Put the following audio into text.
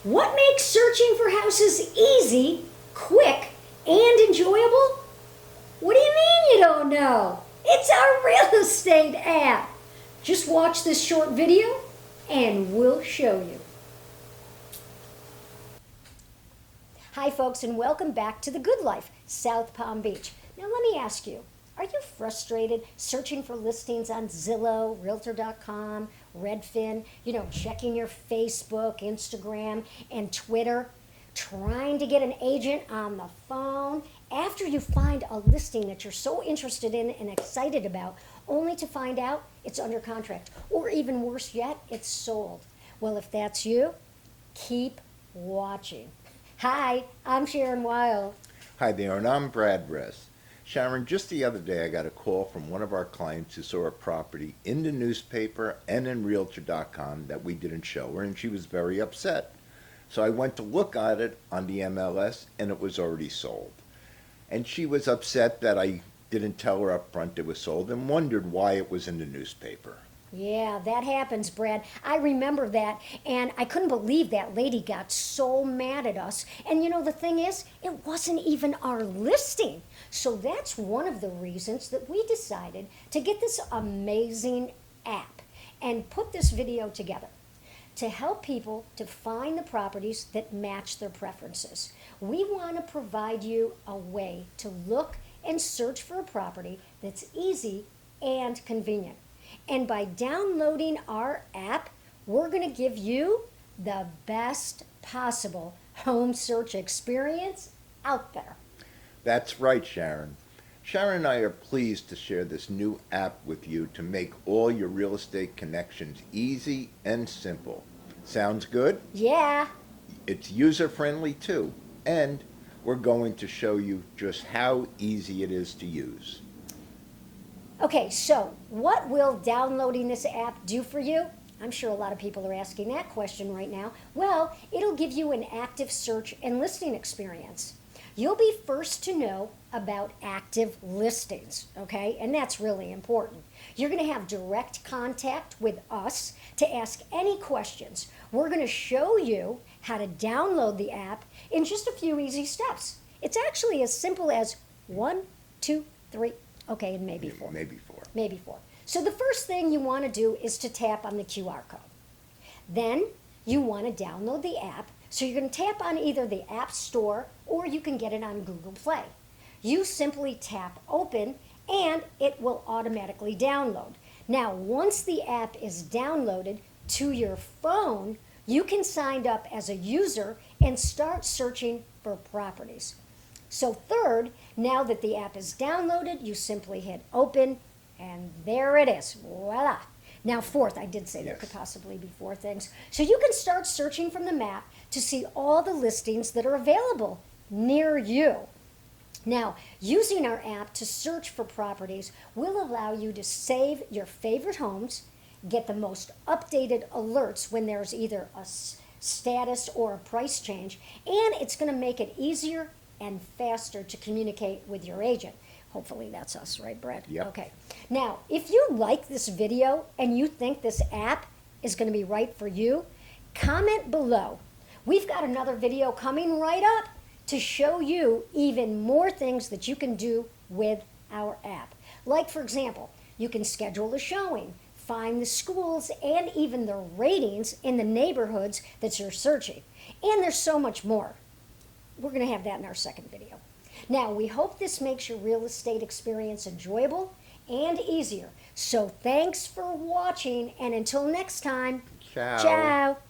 What makes searching for houses easy, quick, and enjoyable? What do you mean you don't know? It's our real estate app. Just watch this short video and we'll show you. Hi folks, and welcome back to The Good Life, South Palm Beach. Now let me ask you, are you frustrated searching for listings on Zillow, Realtor.com, Redfin, checking your Facebook, Instagram, and Twitter, trying to get an agent on the phone after you find a listing that you're so interested in and excited about, only to find out it's under contract, or even worse yet, it's sold? Well, if that's you, keep watching. Hi, I'm Sharon Wild. Hi there, and I'm Brad Ress. Sharon, just the other day I got a call from one of our clients who saw a property in the newspaper and in Realtor.com that we didn't show her, and she was very upset. So I went to look at it on the MLS, and it was already sold. And she was upset that I didn't tell her up front it was sold and wondered why it was in the newspaper. Yeah, that happens, Brad. I remember that, and I couldn't believe that lady got so mad at us. And the thing is, it wasn't even our listing. So that's one of the reasons that we decided to get this amazing app and put this video together to help people to find the properties that match their preferences. We want to provide you a way to look and search for a property that's easy and convenient. And by downloading our app, we're going to give you the best possible home search experience out there. That's right, Sharon. Sharon and I are pleased to share this new app with you to make all your real estate connections easy and simple. Sounds good? Yeah. It's user-friendly too, and we're going to show you just how easy it is to use. Okay, so what will downloading this app do for you? I'm sure a lot of people are asking that question right now. Well, it'll give you an active search and listing experience. You'll be first to know about active listings, okay? And that's really important. You're going to have direct contact with us to ask any questions. We're going to show you how to download the app in just a few easy steps. It's actually as simple as 1, 2, 3. Okay, and maybe 4. Maybe 4. Maybe 4. So the first thing you want to do is to tap on the QR code. Then you want to download the app. So you're going to tap on either the App Store or you can get it on Google Play. You simply tap open and it will automatically download. Now, once the app is downloaded to your phone, you can sign up as a user and start searching for properties. So third, now that the app is downloaded, you simply hit open, and there it is. Voila. Now fourth, I did say there could possibly be 4 things. So you can start searching from the map to see all the listings that are available near you. Now, using our app to search for properties will allow you to save your favorite homes, get the most updated alerts when there's either a status or a price change, and it's going to make it easier and faster to communicate with your agent. Hopefully that's us, right, Brad? Yep. Okay. Now, if you like this video and you think this app is going to be right for you, comment below. We've got another video coming right up to show you even more things that you can do with our app. Like, for example, you can schedule a showing, find the schools, and even the ratings in the neighborhoods that you're searching. And there's so much more. We're going to have that in our second video. Now, we hope this makes your real estate experience enjoyable and easier. So thanks for watching, and until next time, Ciao. ciao.